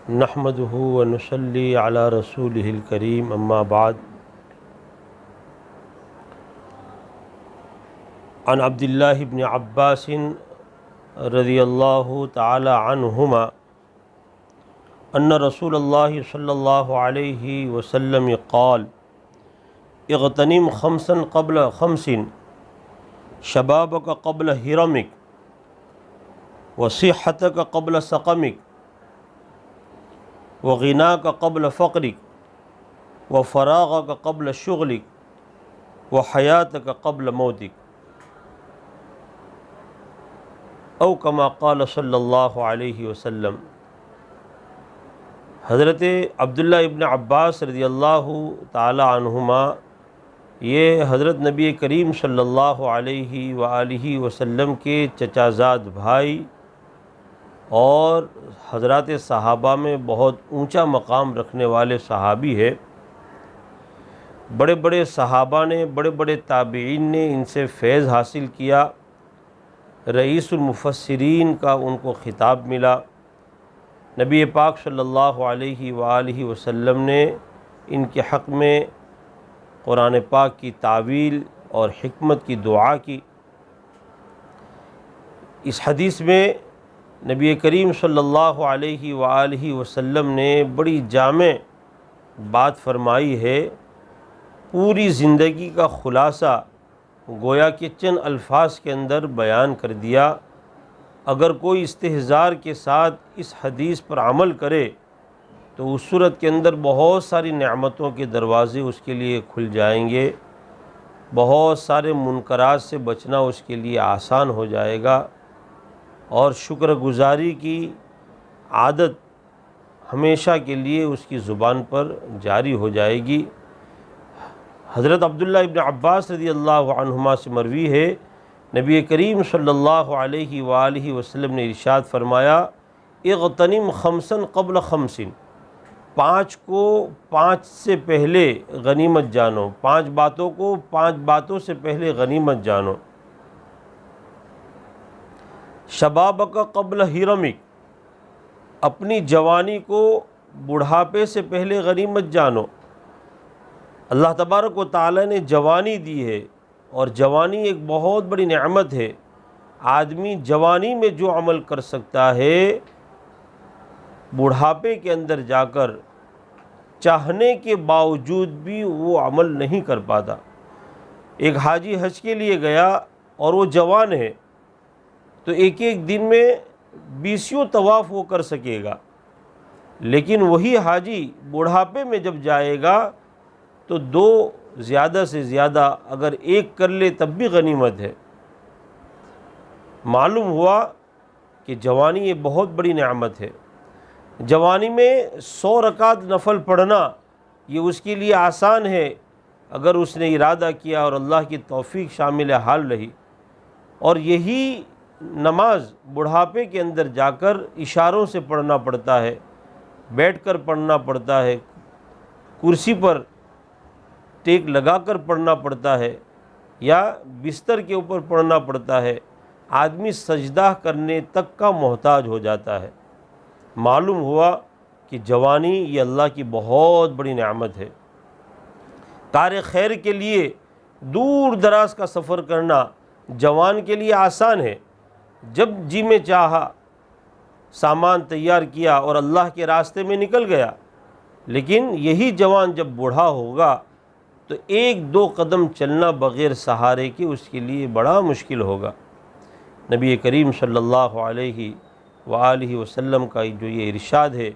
نحمده ونصلي على رسوله الكريم اما بعد عن عبد الله بن عباس رضي الله تعالى عنهما أن رسول الله صلى الله عليه وسلم قال اغتنم خمسا قبل خمس شبابك قبل هرمك وصحتك قبل سقمك وغناك قبل فقرك وفراغك قبل شغلك وحياتك قبل موتك او كما قال صلی اللہ علیہ وسلم۔ حضرت عبداللہ ابن عباس رضی اللہ تعالی عنہما یہ حضرت نبی کریم صلی اللہ علیہ وآلہ وسلم کے چچا زاد بھائی اور حضرات صحابہ میں بہت اونچا مقام رکھنے والے صحابی ہے۔ بڑے بڑے صحابہ نے، بڑے بڑے تابعین نے ان سے فیض حاصل کیا۔ رئیس المفسرین کا ان کو خطاب ملا۔ نبی پاک صلی اللہ علیہ وآلہ وسلم نے ان کے حق میں قرآن پاک کی تعویل اور حکمت کی دعا کی۔ اس حدیث میں نبی کریم صلی اللہ علیہ وآلہ وسلم نے بڑی جامع بات فرمائی ہے۔ پوری زندگی کا خلاصہ گویا کہ چند الفاظ کے اندر بیان کر دیا۔ اگر کوئی استحضار کے ساتھ اس حدیث پر عمل کرے تو اس صورت کے اندر بہت ساری نعمتوں کے دروازے اس کے لیے کھل جائیں گے، بہت سارے منکرات سے بچنا اس کے لیے آسان ہو جائے گا، اور شکر گزاری کی عادت ہمیشہ کے لیے اس کی زبان پر جاری ہو جائے گی۔ حضرت عبداللہ ابن عباس رضی اللہ عنہما سے مروی ہے، نبی کریم صلی اللہ علیہ وآلہ وسلم نے ارشاد فرمایا اغتنم خمسا قبل خمس، پانچ کو پانچ سے پہلے غنیمت جانو، پانچ باتوں کو پانچ باتوں سے پہلے غنیمت جانو۔ شبابک قبل حرمک، اپنی جوانی کو بڑھاپے سے پہلے غنیمت جانو۔ اللہ تبارک و تعالی نے جوانی دی ہے، اور جوانی ایک بہت بڑی نعمت ہے۔ آدمی جوانی میں جو عمل کر سکتا ہے، بڑھاپے کے اندر جا کر چاہنے کے باوجود بھی وہ عمل نہیں کر پاتا۔ ایک حاجی حج کے لیے گیا اور وہ جوان ہے تو ایک ایک دن میں 20 طواف وہ کر سکے گا، لیکن وہی حاجی بڑھاپے میں جب جائے گا تو 2 زیادہ سے زیادہ اگر 1 کر لے تب بھی غنیمت ہے۔ معلوم ہوا کہ جوانی یہ بہت بڑی نعمت ہے۔ جوانی میں 100 رکعت نفل پڑھنا یہ اس کے لیے آسان ہے اگر اس نے ارادہ کیا اور اللہ کی توفیق شامل حال رہی، اور یہی نماز بڑھاپے کے اندر جا کر اشاروں سے پڑھنا پڑتا ہے، بیٹھ کر پڑھنا پڑتا ہے، کرسی پر ٹیک لگا کر پڑھنا پڑتا ہے، یا بستر کے اوپر پڑھنا پڑتا ہے۔ آدمی سجدہ کرنے تک کا محتاج ہو جاتا ہے۔ معلوم ہوا کہ جوانی یہ اللہ کی بہت بڑی نعمت ہے۔ کار خیر کے لیے دور دراز کا سفر کرنا جوان کے لیے آسان ہے۔ جب جی میں چاہا سامان تیار کیا اور اللہ کے راستے میں نکل گیا، لیکن یہی جوان جب بوڑھا ہوگا تو 1-2 قدم چلنا بغیر سہارے کے اس کے لیے بڑا مشکل ہوگا۔ نبی کریم صلی اللہ علیہ وآلہ وسلم کا جو یہ ارشاد ہے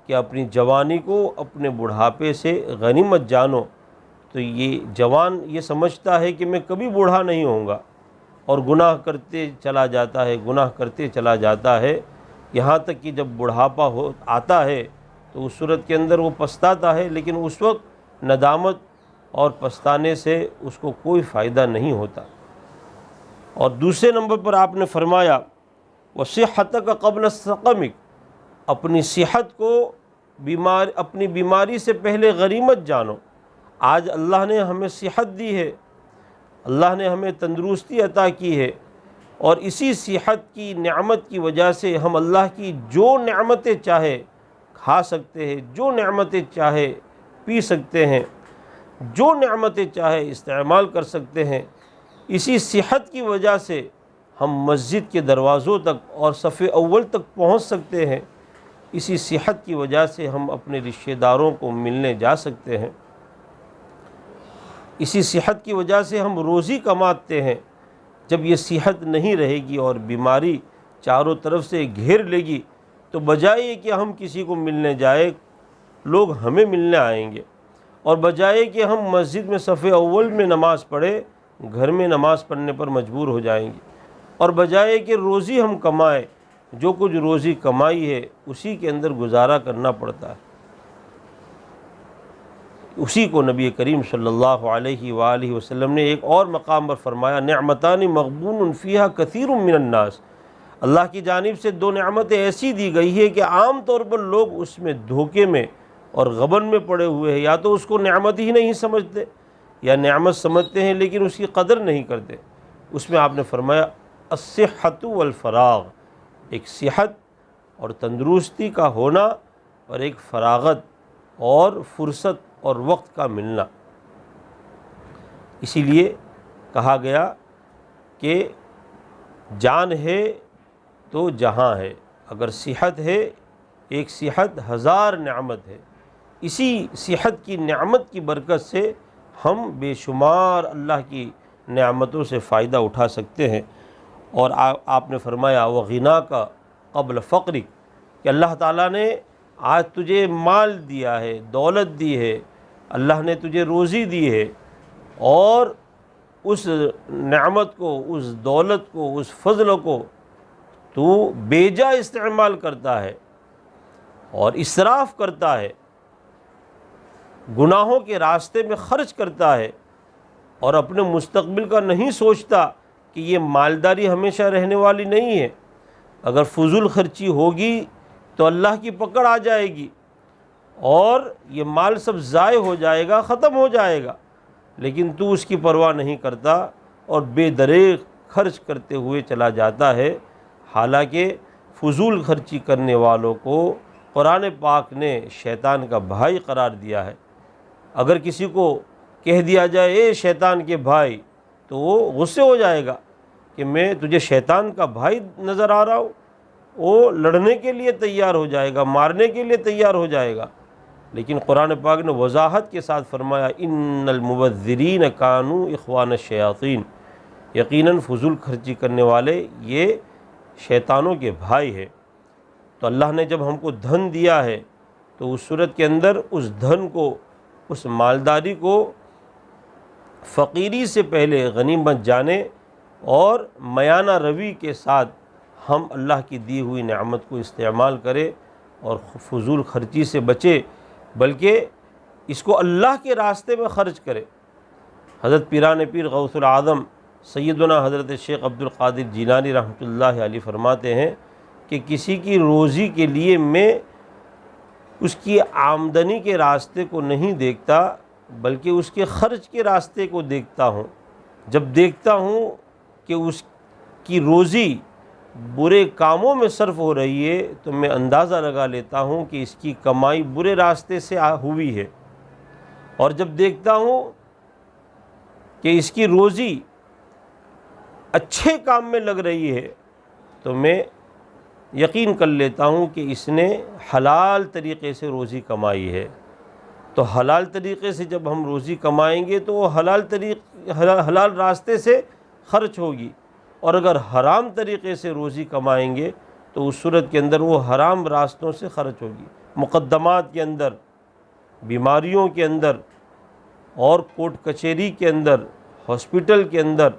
کہ اپنی جوانی کو اپنے بڑھاپے سے غنیمت جانو، تو یہ جوان یہ سمجھتا ہے کہ میں کبھی بوڑھا نہیں ہوں گا، اور گناہ کرتے چلا جاتا ہے، گناہ کرتے چلا جاتا ہے، یہاں تک کہ جب بڑھاپا آتا ہے تو اس صورت کے اندر وہ پچھتاتا ہے، لیکن اس وقت ندامت اور پچھتانے سے اس کو کوئی فائدہ نہیں ہوتا۔ اور دوسرے نمبر پر آپ نے فرمایا وصحتک قبل سقمک، اپنی صحت کو اپنی بیماری سے پہلے غنیمت جانو۔ آج اللہ نے ہمیں صحت دی ہے، اللہ نے ہمیں تندرستی عطا کی ہے، اور اسی صحت کی نعمت کی وجہ سے ہم اللہ کی جو نعمتیں چاہے کھا سکتے ہیں، جو نعمتیں چاہے پی سکتے ہیں، جو نعمتیں چاہے استعمال کر سکتے ہیں۔ اسی صحت کی وجہ سے ہم مسجد کے دروازوں تک اور صف اول تک پہنچ سکتے ہیں، اسی صحت کی وجہ سے ہم اپنے رشتہ داروں کو ملنے جا سکتے ہیں، اسی صحت کی وجہ سے ہم روزی کماتے ہیں۔ جب یہ صحت نہیں رہے گی اور بیماری چاروں طرف سے گھیر لے گی تو بجائے کہ ہم کسی کو ملنے جائیں، لوگ ہمیں ملنے آئیں گے، اور بجائے کہ ہم مسجد میں صف اول میں نماز پڑھیں، گھر میں نماز پڑھنے پر مجبور ہو جائیں گے، اور بجائے کہ روزی ہم کمائیں، جو کچھ روزی کمائی ہے اسی کے اندر گزارا کرنا پڑتا ہے۔ اسی کو نبی کریم صلی اللہ علیہ وآلہ وسلم نے ایک اور مقام پر فرمایا، نعمتان مغبون فیہا کثیر من الناس۔ اللہ کی جانب سے دو نعمتیں ایسی دی گئی ہے کہ عام طور پر لوگ اس میں دھوکے میں اور غبن میں پڑے ہوئے ہیں، یا تو اس کو نعمت ہی نہیں سمجھتے، یا نعمت سمجھتے ہیں لیکن اس کی قدر نہیں کرتے۔ اس میں آپ نے فرمایا الصحۃ والفراغ، ایک صحت اور تندرستی کا ہونا، اور ایک فراغت اور فرصت اور وقت کا ملنا۔ اسی لیے کہا گیا کہ جان ہے تو جہاں ہے، اگر صحت ہے ایک صحت ہزار نعمت ہے۔ اسی صحت کی نعمت کی برکت سے ہم بے شمار اللہ کی نعمتوں سے فائدہ اٹھا سکتے ہیں۔ اور آپ نے فرمایا وغناک قبل فقرک، کہ اللہ تعالیٰ نے آج تجھے مال دیا ہے، دولت دی ہے، اللہ نے تجھے روزی دی ہے، اور اس نعمت کو، اس دولت کو، اس فضل کو تو بیجا استعمال کرتا ہے اور اسراف کرتا ہے، گناہوں کے راستے میں خرچ کرتا ہے، اور اپنے مستقبل کا نہیں سوچتا کہ یہ مالداری ہمیشہ رہنے والی نہیں ہے، اگر فضول خرچی ہوگی تو اللہ کی پکڑ آ جائے گی اور یہ مال سب ضائع ہو جائے گا، ختم ہو جائے گا، لیکن تو اس کی پرواہ نہیں کرتا اور بے دریغ خرچ کرتے ہوئے چلا جاتا ہے۔ حالانکہ فضول خرچی کرنے والوں کو قرآن پاک نے شیطان کا بھائی قرار دیا ہے۔ اگر کسی کو کہہ دیا جائے اے شیطان کے بھائی، تو وہ غصے ہو جائے گا کہ میں تجھے شیطان کا بھائی نظر آ رہا ہوں، وہ لڑنے کے لیے تیار ہو جائے گا، مارنے کے لیے تیار ہو جائے گا۔ لیکن قرآن پاک نے وضاحت کے ساتھ فرمایا ان المبذرین کانوا اخوان الشیاطین، یقیناً فضول خرچی کرنے والے یہ شیطانوں کے بھائی ہیں۔ تو اللہ نے جب ہم کو دھن دیا ہے تو اس صورت کے اندر اس دھن کو، اس مالداری کو فقیری سے پہلے غنیمت جانے اور میانہ روی کے ساتھ ہم اللہ کی دی ہوئی نعمت کو استعمال کریں اور فضول خرچی سے بچے، بلکہ اس کو اللہ کے راستے میں خرچ کرے۔ حضرت پیران پیر غوث العظم سیدنا حضرت شیخ عبد القادر جیلانی رحمۃ اللہ علیہ فرماتے ہیں کہ کسی کی روزی کے لیے میں اس کی آمدنی کے راستے کو نہیں دیکھتا، بلکہ اس کے خرچ کے راستے کو دیکھتا ہوں۔ جب دیکھتا ہوں کہ اس کی روزی برے کاموں میں صرف ہو رہی ہے تو میں اندازہ لگا لیتا ہوں کہ اس کی کمائی برے راستے سے ہوئی ہے، اور جب دیکھتا ہوں کہ اس کی روزی اچھے کام میں لگ رہی ہے تو میں یقین کر لیتا ہوں کہ اس نے حلال طریقے سے روزی کمائی ہے۔ تو حلال طریقے سے جب ہم روزی کمائیں گے تو وہ حلال راستے سے خرچ ہوگی، اور اگر حرام طریقے سے روزی کمائیں گے تو اس صورت کے اندر وہ حرام راستوں سے خرچ ہوگی، مقدمات کے اندر، بیماریوں کے اندر، اور کورٹ کچہری کے اندر، ہاسپٹل کے اندر،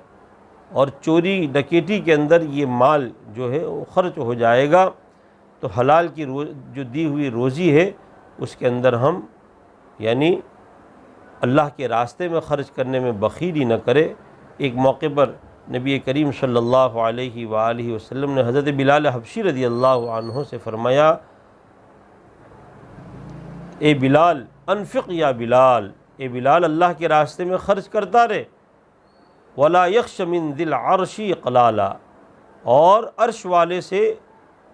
اور چوری ڈکیٹی کے اندر یہ مال جو ہے وہ خرچ ہو جائے گا۔ تو حلال کی جو دی ہوئی روزی ہے اس کے اندر ہم یعنی اللہ کے راستے میں خرچ کرنے میں بخیلی نہ کرے۔ ایک موقع پر نبی کریم صلی اللہ علیہ وآلہ وسلم نے حضرت بلال حبشی رضی اللہ عنہ سے فرمایا، اے بلال انفق یا بلال، اے بلال اللہ کے راستے میں خرچ کرتا رہے، ولا یخش من ذی العرش اقلالا، اور عرش والے سے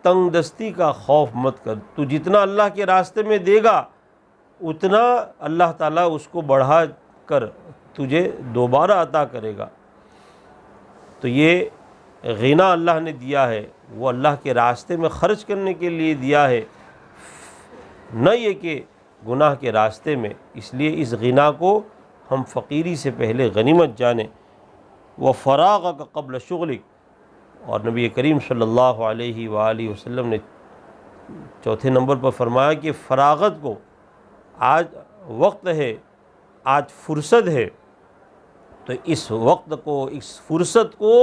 تنگ دستی کا خوف مت کر، تو جتنا اللہ کے راستے میں دے گا اتنا اللہ تعالیٰ اس کو بڑھا کر تجھے دوبارہ عطا کرے گا۔ تو یہ غنا اللہ نے دیا ہے، وہ اللہ کے راستے میں خرچ کرنے کے لیے دیا ہے، نہ یہ کہ گناہ کے راستے میں۔ اس لیے اس غنا کو ہم فقیری سے پہلے غنیمت جانیں۔ وَفَرَاغَكَ قَبْلَ شُغْلِكَ، اور نبی کریم صلی اللہ علیہ وآلہ وسلم نے چوتھے نمبر پر فرمایا کہ فراغت کو، آج وقت ہے، آج فرصت ہے، تو اس وقت کو، اس فرصت کو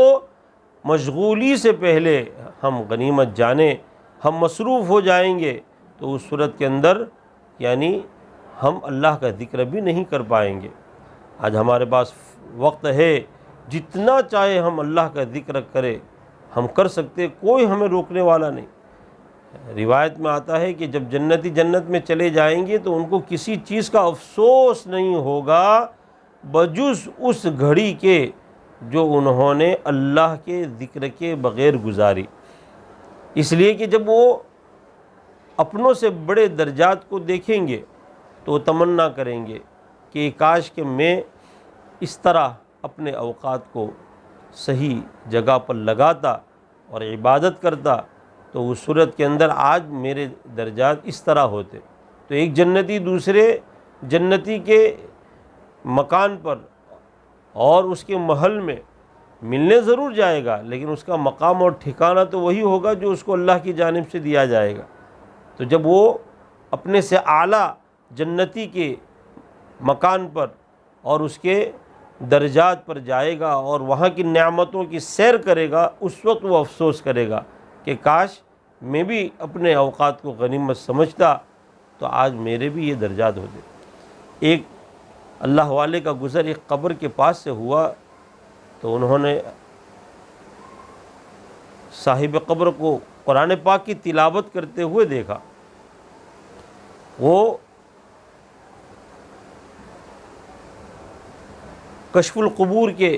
مشغولی سے پہلے ہم غنیمت جانیں۔ ہم مصروف ہو جائیں گے تو اس صورت کے اندر یعنی ہم اللہ کا ذکر بھی نہیں کر پائیں گے۔ آج ہمارے پاس وقت ہے، جتنا چاہے ہم اللہ کا ذکر کرے ہم کر سکتے، کوئی ہمیں روکنے والا نہیں۔ روایت میں آتا ہے کہ جب جنتی جنت میں چلے جائیں گے تو ان کو کسی چیز کا افسوس نہیں ہوگا بجز اس گھڑی کے جو انہوں نے اللہ کے ذکر کے بغیر گزاری۔ اس لیے کہ جب وہ اپنوں سے بڑے درجات کو دیکھیں گے تو وہ تمنا کریں گے کہ کاش کہ میں اس طرح اپنے اوقات کو صحیح جگہ پر لگاتا اور عبادت کرتا، تو اس صورت کے اندر آج میرے درجات اس طرح ہوتے۔ تو ایک جنتی دوسرے جنتی کے مکان پر اور اس کے محل میں ملنے ضرور جائے گا، لیکن اس کا مقام اور ٹھکانہ تو وہی ہوگا جو اس کو اللہ کی جانب سے دیا جائے گا۔ تو جب وہ اپنے سے اعلیٰ جنتی کے مکان پر اور اس کے درجات پر جائے گا اور وہاں کی نعمتوں کی سیر کرے گا، اس وقت وہ افسوس کرے گا کہ کاش میں بھی اپنے اوقات کو غنیمت سمجھتا تو آج میرے بھی یہ درجات ہوتے۔ ایک اللہ والے کا گزر ایک قبر کے پاس سے ہوا تو انہوں نے صاحب قبر کو قرآن پاک کی تلاوت کرتے ہوئے دیکھا۔ وہ کشف القبور کے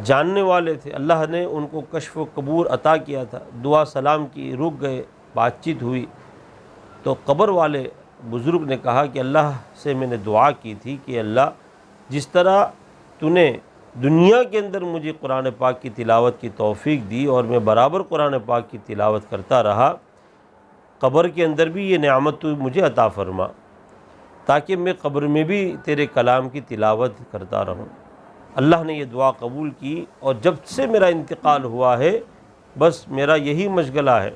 جاننے والے تھے، اللہ نے ان کو کشف قبور عطا کیا تھا۔ دعا سلام کی، رک گئے، بات چیت ہوئی تو قبر والے بزرگ نے کہا کہ اللہ سے میں نے دعا کی تھی کہ اللہ جس طرح تو نے دنیا کے اندر مجھے قرآن پاک کی تلاوت کی توفیق دی اور میں برابر قرآن پاک کی تلاوت کرتا رہا، قبر کے اندر بھی یہ نعمت تو مجھے عطا فرما تاکہ میں قبر میں بھی تیرے کلام کی تلاوت کرتا رہوں۔ اللہ نے یہ دعا قبول کی اور جب سے میرا انتقال ہوا ہے بس میرا یہی مشغلہ ہے۔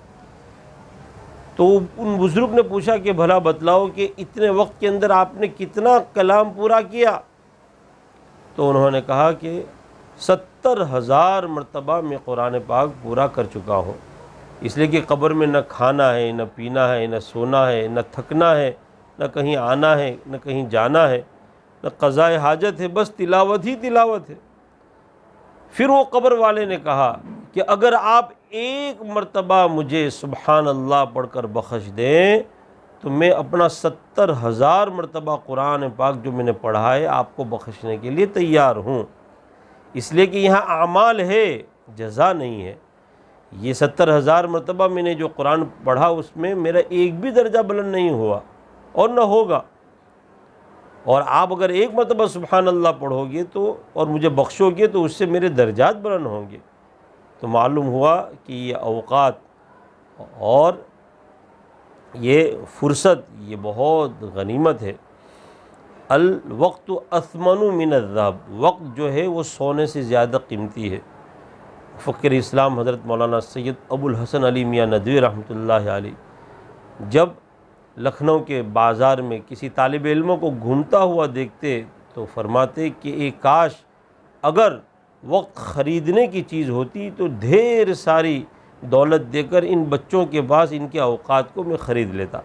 تو ان بزرگ نے پوچھا کہ بھلا بتلاؤ کہ اتنے وقت کے اندر آپ نے کتنا کلام پورا کیا؟ تو انہوں نے کہا کہ 70,000 مرتبہ میں قرآن پاک پورا کر چکا ہوں، اس لیے کہ قبر میں نہ کھانا ہے، نہ پینا ہے، نہ سونا ہے، نہ تھکنا ہے، نہ کہیں آنا ہے، نہ کہیں جانا ہے، نہ قضاء حاجت ہے، بس تلاوت ہی تلاوت ہے۔ پھر وہ قبر والے نے کہا کہ اگر آپ ایک مرتبہ مجھے سبحان اللہ پڑھ کر بخش دیں تو میں اپنا 70,000 مرتبہ قرآن پاک جو میں نے پڑھا ہے آپ کو بخشنے کے لیے تیار ہوں۔ اس لیے کہ یہاں اعمال ہے، جزا نہیں ہے۔ یہ 70,000 مرتبہ میں نے جو قرآن پڑھا اس میں میرا ایک بھی درجہ بلند نہیں ہوا اور نہ ہوگا، اور آپ اگر ایک مرتبہ سبحان اللہ پڑھو گے تو اور مجھے بخشو گے تو اس سے میرے درجات بلند ہوں گے۔ تو معلوم ہوا کہ یہ اوقات اور یہ فرصت یہ بہت غنیمت ہے۔ الوقت اثمن من الذهب، وقت جو ہے وہ سونے سے زیادہ قیمتی ہے۔ فقیر اسلام حضرت مولانا سید ابو الحسن علی میاں ندوی رحمۃ اللہ علیہ جب لکھنؤ کے بازار میں کسی طالب علموں کو گھومتا ہوا دیکھتے تو فرماتے کہ ایک کاش اگر وقت خریدنے کی چیز ہوتی تو ڈھیر ساری دولت دے کر ان بچوں کے پاس ان کے اوقات کو میں خرید لیتا۔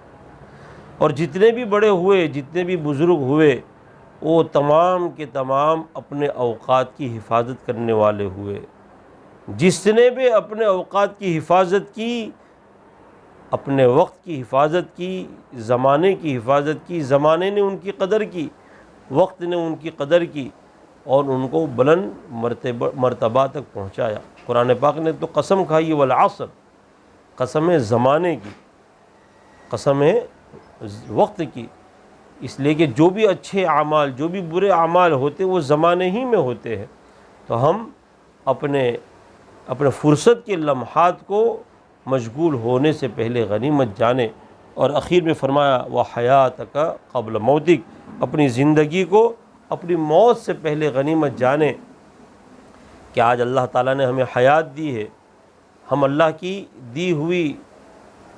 اور جتنے بھی بڑے ہوئے، جتنے بھی بزرگ ہوئے، وہ تمام کے تمام اپنے اوقات کی حفاظت کرنے والے ہوئے۔ جس نے بھی اپنے اوقات کی حفاظت کی، اپنے وقت کی حفاظت کی، زمانے کی حفاظت کی، زمانے نے ان کی قدر کی، وقت نے ان کی قدر کی اور ان کو بلند مرتبہ تک پہنچایا۔ قرآن پاک نے تو قسم کھائی ہے والعصر، قسم ہے زمانے کی، قسم ہے وقت کی، اس لیے کہ جو بھی اچھے اعمال جو بھی برے اعمال ہوتے وہ زمانے ہی میں ہوتے ہیں۔ تو ہم اپنے فرصت کے لمحات کو مشغول ہونے سے پہلے غنیمت جانیں۔ اور اخیر میں فرمایا وحیاتک قبل موتک، اپنی زندگی کو اپنی موت سے پہلے غنیمت جانیں کہ آج اللہ تعالیٰ نے ہمیں حیات دی ہے، ہم اللہ کی دی ہوئی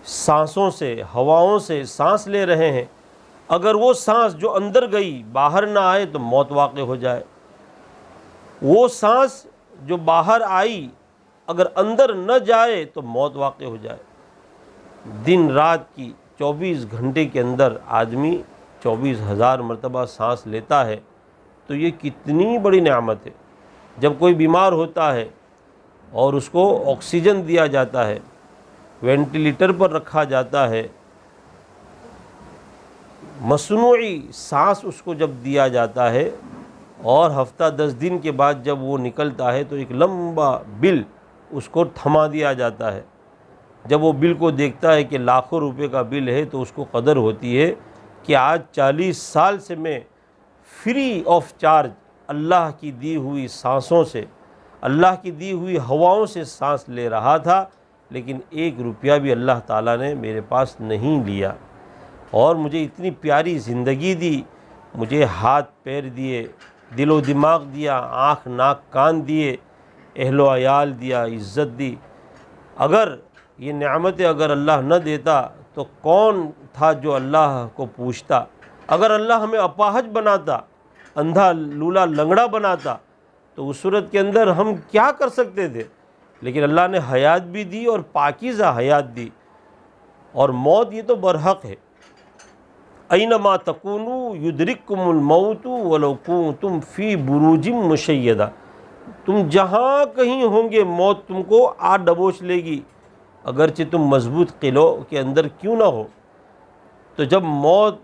سانسوں سے، ہواؤں سے سانس لے رہے ہیں، اگر وہ سانس جو اندر گئی باہر نہ آئے تو موت واقع ہو جائے، وہ سانس جو باہر آئی اگر اندر نہ جائے تو موت واقع ہو جائے۔ دن رات کی 24 گھنٹے کے اندر آدمی 24,000 مرتبہ سانس لیتا ہے، تو یہ کتنی بڑی نعمت ہے۔ جب کوئی بیمار ہوتا ہے اور اس کو آکسیجن دیا جاتا ہے، وینٹیلیٹر پر رکھا جاتا ہے، مصنوعی سانس اس کو جب دیا جاتا ہے، اور ہفتہ 10 دن کے بعد جب وہ نکلتا ہے تو ایک لمبا بل اس کو تھما دیا جاتا ہے۔ جب وہ بل کو دیکھتا ہے کہ لاکھوں روپے کا بل ہے تو اس کو قدر ہوتی ہے کہ آج 40 سال سے میں فری آف چارج اللہ کی دی ہوئی سانسوں سے، اللہ کی دی ہوئی ہواؤں سے سانس لے رہا تھا، لیکن 1 روپیہ بھی اللہ تعالیٰ نے میرے پاس نہیں لیا، اور مجھے اتنی پیاری زندگی دی، مجھے ہاتھ پیر دیے، دل و دماغ دیا، آنکھ ناک کان دیے، اہل و عیال دیا، عزت دی۔ اگر یہ نعمتیں اگر اللہ نہ دیتا تو کون تھا جو اللہ کو پوچھتا؟ اگر اللہ ہمیں اپاہج بناتا، اندھا لولا لنگڑا بناتا، تو اس صورت کے اندر ہم کیا کر سکتے تھے؟ لیکن اللہ نے حیات بھی دی اور پاکیزہ حیات دی، اور موت یہ تو برحق ہے۔ اینما تکونوا یدرککم الموت ولو کنتم فی بروج مشیدہ، تم جہاں کہیں ہوں گے موت تم کو آ دبوچ لے گی، اگرچہ تم مضبوط قلعوں کے اندر کیوں نہ ہو۔ تو جب موت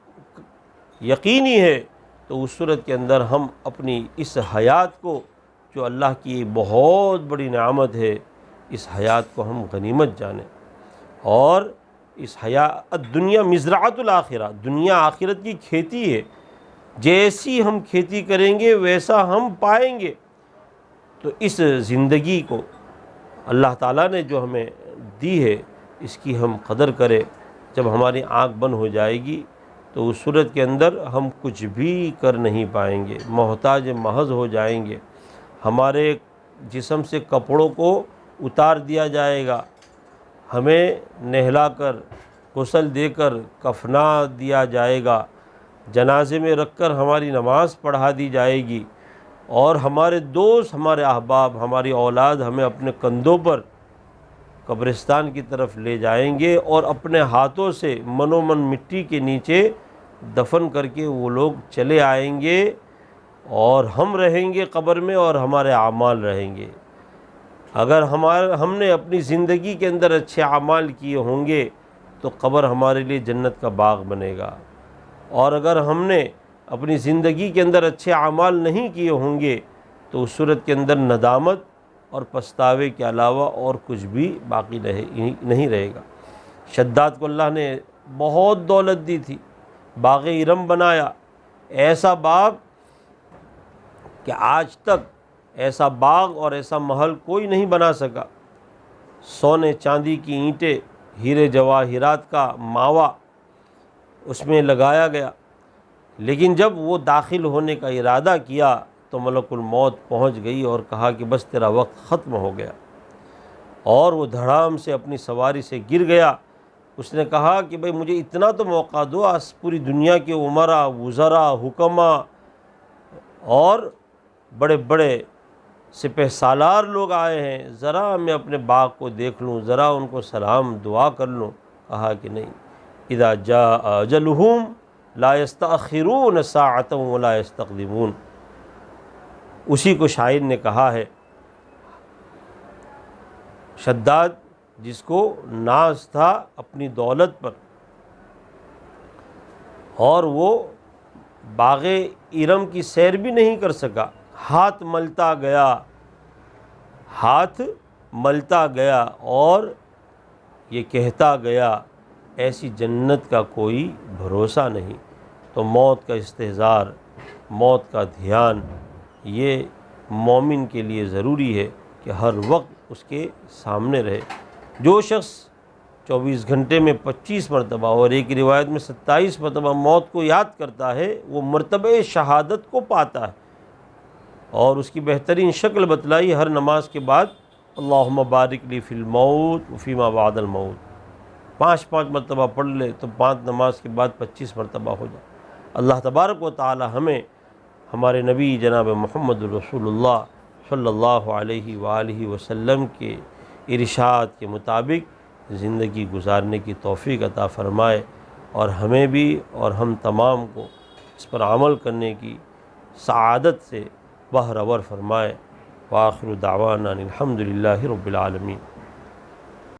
یقینی ہے تو اس صورت کے اندر ہم اپنی اس حیات کو، جو اللہ کی بہت بڑی نعمت ہے، اس حیات کو ہم غنیمت جانیں، اور اس حیات دنیا مزرعۃ الآخرہ، دنیا آخرت کی کھیتی ہے، جیسی ہم کھیتی کریں گے ویسا ہم پائیں گے۔ تو اس زندگی کو اللہ تعالیٰ نے جو ہمیں دی ہے اس کی ہم قدر کریں۔ جب ہماری آنکھ بند ہو جائے گی تو اس صورت کے اندر ہم کچھ بھی کر نہیں پائیں گے، محتاج محض ہو جائیں گے۔ ہمارے جسم سے کپڑوں کو اتار دیا جائے گا، ہمیں نہلا کر غسل دے کر کفنا دیا جائے گا، جنازے میں رکھ کر ہماری نماز پڑھا دی جائے گی، اور ہمارے دوست، ہمارے احباب، ہماری اولاد ہمیں اپنے کندھوں پر قبرستان کی طرف لے جائیں گے، اور اپنے ہاتھوں سے منو من مٹی کے نیچے دفن کر کے وہ لوگ چلے آئیں گے، اور ہم رہیں گے قبر میں اور ہمارے اعمال رہیں گے۔ اگر ہم نے اپنی زندگی کے اندر اچھے اعمال کیے ہوں گے تو قبر ہمارے لیے جنت کا باغ بنے گا، اور اگر ہم نے اپنی زندگی کے اندر اچھے اعمال نہیں کیے ہوں گے تو اس صورت کے اندر ندامت اور پچھتاوے کے علاوہ اور کچھ بھی باقی نہیں رہے گا۔ شداد کو اللہ نے بہت دولت دی تھی، باغ ارم بنایا، ایسا باغ کہ آج تک ایسا باغ اور ایسا محل کوئی نہیں بنا سکا۔ سونے چاندی کی اینٹیں، ہیرے جواہرات کا ماوا اس میں لگایا گیا، لیکن جب وہ داخل ہونے کا ارادہ کیا تو ملک الموت پہنچ گئی اور کہا کہ بس تیرا وقت ختم ہو گیا، اور وہ دھڑام سے اپنی سواری سے گر گیا۔ اس نے کہا کہ بھئی مجھے اتنا تو موقع دو، آج پوری دنیا کے عمراء، وزراء، حکماء اور بڑے بڑے سپہ سالار لوگ آئے ہیں، ذرا میں اپنے باغ کو دیکھ لوں، ذرا ان کو سلام دعا کر لوں۔ کہا کہ نہیں، اذا جاء اجلہم لا یستأخرون ساعۃ ولا یستقدمون۔ اسی کو شاعر نے کہا ہے، شداد جس کو ناز تھا اپنی دولت پر، اور وہ باغ ارم کی سیر بھی نہیں کر سکا، ہاتھ ملتا گیا، ہاتھ ملتا گیا اور یہ کہتا گیا ایسی جنت کا کوئی بھروسہ نہیں۔ تو موت کا استحضار، موت کا دھیان، یہ مومن کے لیے ضروری ہے کہ ہر وقت اس کے سامنے رہے۔ جو شخص 24 گھنٹے میں 25 مرتبہ اور ایک روایت میں 27 مرتبہ موت کو یاد کرتا ہے وہ مرتبہ شہادت کو پاتا ہے۔ اور اس کی بہترین شکل بتلائی ہر نماز کے بعد اللہم بارک لی فی الموت وفیما بعد الموت، 5 مرتبہ پڑھ لے تو 5 نماز کے بعد 25 مرتبہ ہو جائے۔ اللہ تبارک و تعالی ہمیں ہمارے نبی جناب محمد رسول اللہ صلی اللہ علیہ وآلہ وسلم کے ارشاد کے مطابق زندگی گزارنے کی توفیق عطا فرمائے، اور ہمیں بھی اور ہم تمام کو اس پر عمل کرنے کی سعادت سے بہرور فرمائے۔ وآخر دعوانا الحمد للہ رب العالمین۔